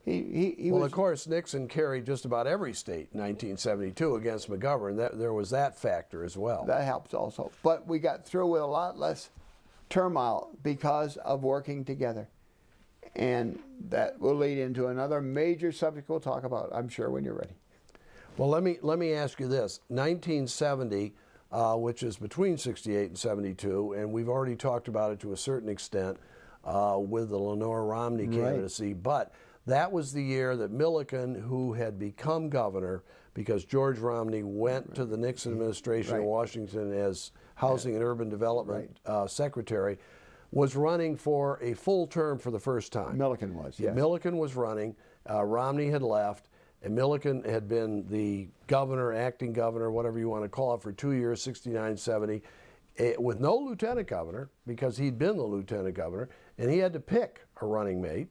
Well, of course, Nixon carried just about every state in 1972 against McGovern. There was that factor as well. That helps also. But we got through with a lot less turmoil because of working together. And that will lead into another major subject we'll talk about, I'm sure, when you're ready. Well, let me ask you this. 1970, which is between 68 and 72, and we've already talked about it to a certain extent with the Lenore Romney candidacy, but that was the year that Milliken, who had become governor because George Romney went to the Nixon administration in Washington as Housing and Urban Development Secretary, was running for a full term for the first time. Milliken was, yes. Milliken was running. Romney had left, and Milliken had been the governor, acting governor, whatever you want to call it, for 2 years, 69, 70, with no lieutenant governor, because he'd been the lieutenant governor, and he had to pick a running mate.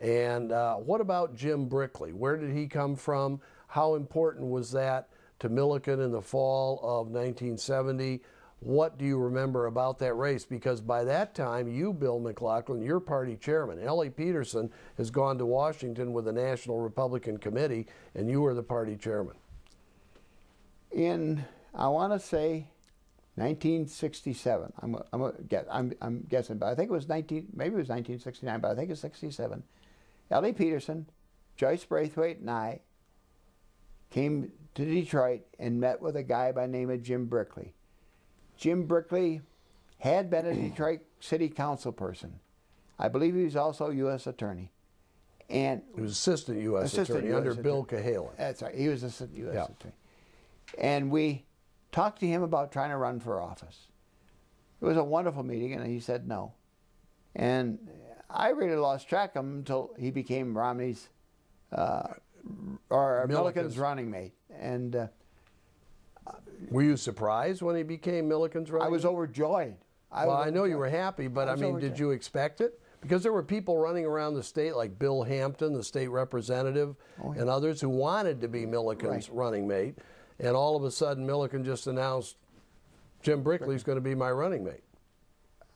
And what about Jim Brickley? Where did he come from? How important was that to Milliken in the fall of 1970? What do you remember about that race? Because by that time, you, Bill McLaughlin, you're party chairman. Ellie Peterson has gone to Washington with the National Republican Committee, and you were the party chairman. In, I want to say, 1967. I'm guessing, but I think it was maybe it was 1969, but I think it's 67. Ellie Peterson, Joyce Braithwaite, and I came to Detroit and met with a guy by the name of Jim Brickley. Jim Brickley had been a Detroit City Council person. I believe he was also U.S. Attorney. And he was Assistant U.S. Attorney under Bill Cahalan. That's right. He was Assistant U.S. Attorney. And we talked to him about trying to run for office. It was a wonderful meeting, and he said no. And I really lost track of him until he became Romney's, or Milliken's running mate. And were you surprised when he became Milliken's running mate? I was overjoyed. I know you were happy, but I mean, did you expect it? Because there were people running around the state like Bill Hampton, the state representative, and others who wanted to be Milliken's running mate. And all of a sudden, Milliken just announced, Jim Brickley's going to be my running mate.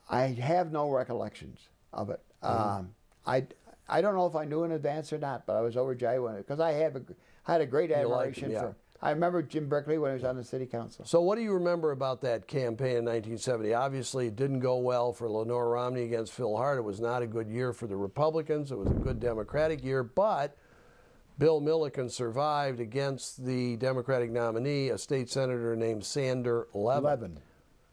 I have no recollections of it. I don't know if I knew in advance or not, but I was overjoyed because I had a great admiration for him. I remember Jim Brickley when he was on the city council. So what do you remember about that campaign in 1970? Obviously, it didn't go well for Lenore Romney against Phil Hart. It was not a good year for the Republicans. It was a good Democratic year, but Bill Milliken survived against the Democratic nominee, a state senator named Sander Levin.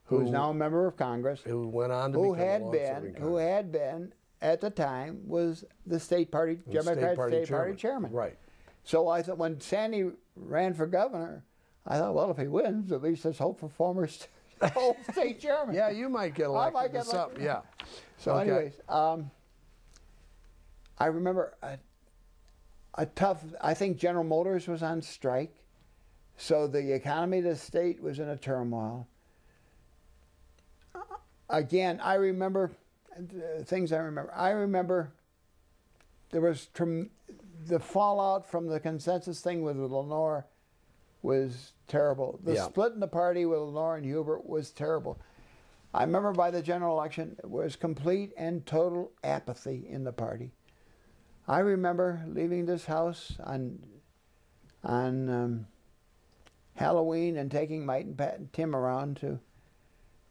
Who's now a member of Congress. Who went on to become a long-serving Congress. Who had been, at the time, was the state party, Democratic State Party chairman. Right. So I thought when Sandy ran for governor, I thought, well, if he wins, at least there's hope for former state chairman. Yeah, you might get elected to something. Yeah. So anyways, I remember a tough, I think General Motors was on strike. So the economy of the state was in a turmoil. Again, I remember things I remember. I remember there was the fallout from the consensus thing with Lenore was terrible. The split in the party with Lenore and Hubert was terrible. I remember by the general election, it was complete and total apathy in the party. I remember leaving this house on Halloween and taking Mike and Pat and Tim around to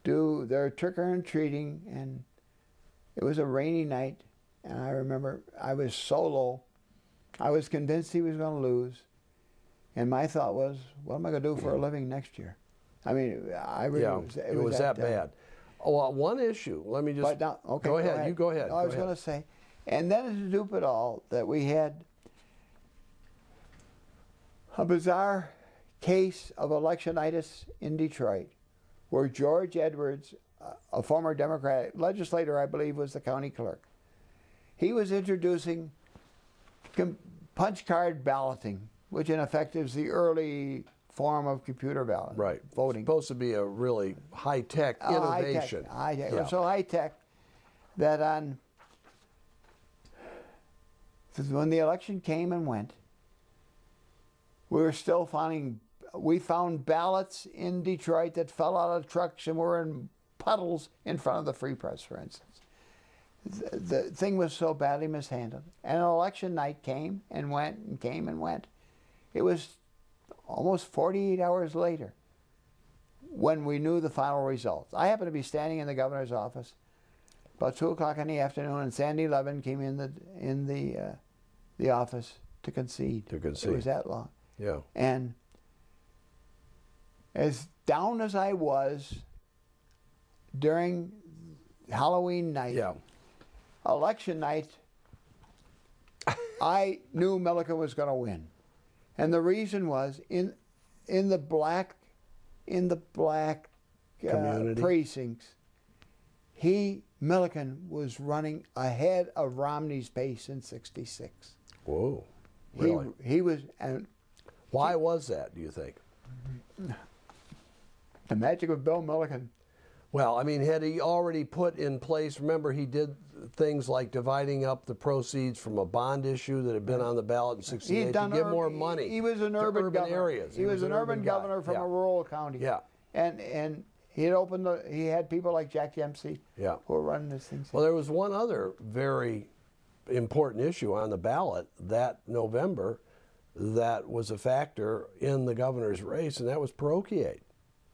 do their trick-or-treating, and it was a rainy night, and I remember I was so low. I was convinced he was going to lose, and my thought was, what am I going to do for a living next year? I mean, I really it was that bad. Oh, well, one issue, let me just, now, okay, go ahead, you go ahead. No, I was going to say, and then to dupe it all, that we had a bizarre case of electionitis in Detroit, where George Edwards, a former Democratic legislator, I believe, was the county clerk. He was introducing punch card balloting, which in effect is the early form of computer ballot voting. It's supposed to be a really high-tech innovation. High-tech. It was so high-tech that when the election came and went, we found ballots in Detroit that fell out of trucks and were in puddles in front of the Free Press, for instance. the thing was so badly mishandled. And election night came and went and came and went. It was almost 48 hours later when we knew the final results. I happened to be standing in the governor's office about 2 o'clock in the afternoon, and Sandy Levin came in the office to concede. To concede. It was that long. Yeah. And as down as I was during Halloween night, Yeah. election night, I knew Milliken was going to win, and the reason was in the black Community. precincts, Milliken was running ahead of Romney's pace in '66. Whoa. Really? He was, and Why was that, do you think? the magic of Bill Milliken. Well, I mean, had he already put in place, remember he did things like dividing up the proceeds from a bond issue that had been on the ballot in '68 to give more money. He was an urban governor. areas. He was an urban guy. governor from Yeah. a rural county. Yeah. And he had opened he had people like Jack Dempsey Yeah. who were running this thing. Well, there was one other very important issue on the ballot that November that was a factor in the governor's race, and that was parochiate.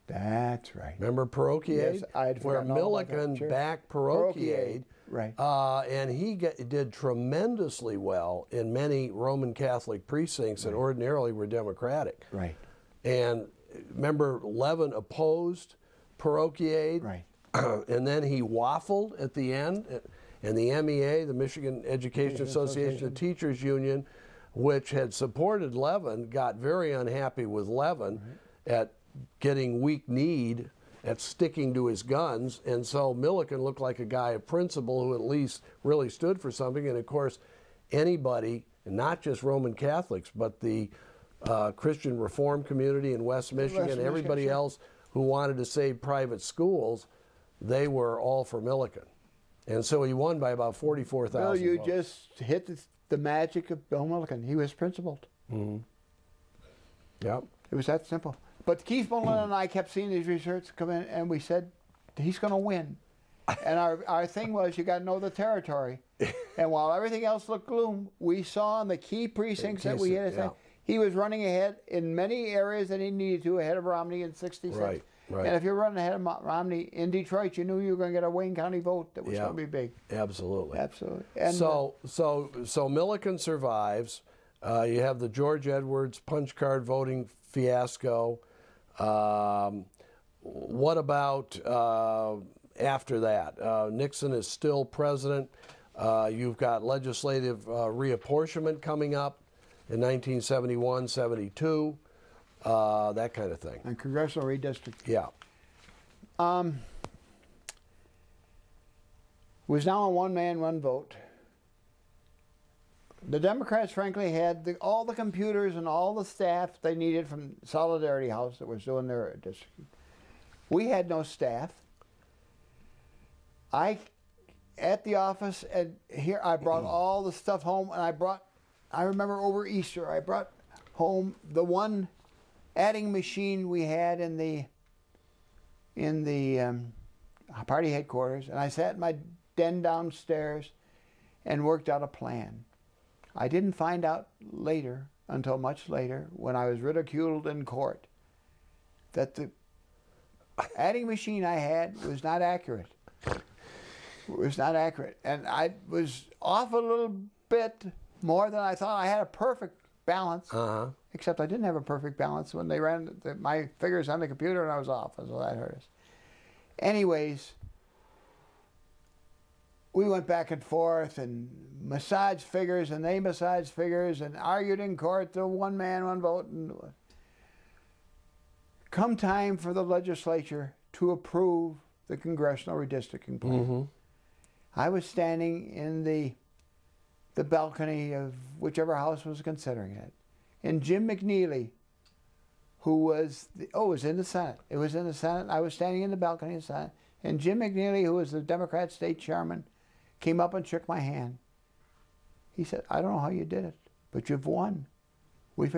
That's right. Remember parochiate? Yes, I had where forgotten all about that. Milliken Sure. backed parochiate. Right. And he did tremendously well in many Roman Catholic precincts that ordinarily were Democratic. Right. And remember, Levin opposed parochiate. Right. And then he waffled at the end. And the MEA, the Michigan Education Association of Teachers Union, which had supported Levin, got very unhappy with Levin at getting weak-kneed, at sticking to his guns. And so Milliken looked like a guy of principle who at least really stood for something. And of course, anybody, not just Roman Catholics, but the Christian Reform community in West Michigan, everybody else who wanted to save private schools, they were all for Milliken. And so he won by about 44,000 Bill, you votes. just hit the magic of Bill Milliken. He was principled. Mm-hmm. Yep. It was that simple. But Keith Mullen and I kept seeing these results come in, and we said, he's going to win. And our thing was, you got to know the territory. And while everything else looked gloom, we saw in the key precincts that we had, he was running ahead in many areas that he needed to, ahead of Romney in '66. Right, right. And if you're running ahead of Romney in Detroit, you knew you were going to get a Wayne County vote that was going to be big. Absolutely. Absolutely. And so Milliken survives. You have the George Edwards punch card voting fiasco. What about after that? Nixon is still president. You've got legislative reapportionment coming up in 1971, 72, that kind of thing. And congressional redistricting. Yeah. Was now a one-man, one-vote. The Democrats, frankly, had all the computers and all the staff they needed from Solidarity House that was doing their district. We had no staff. At the office, and here I brought all the stuff home, and I remember over Easter, I brought home the one adding machine we had in the party headquarters, and I sat in my den downstairs and worked out a plan. I didn't find out later, until much later, when I was ridiculed in court, that the adding machine I had was not accurate. It was not accurate. And I was off a little bit more than I thought. I had a perfect balance, except I didn't have a perfect balance when they ran my figures on the computer and I was off, so that hurt us. Anyways, we went back and forth and massaged figures, and they massaged figures, and argued in court, the one man, one vote. And come time for the legislature to approve the congressional redistricting plan. I was standing in the balcony of whichever house was considering it, and Jim McNeely, who was it was in the Senate. It was in the Senate. I was standing in the balcony of the Senate, and Jim McNeely, who was the Democrat state chairman, came up and shook my hand. He said, "I don't know how you did it, but you've won. We figured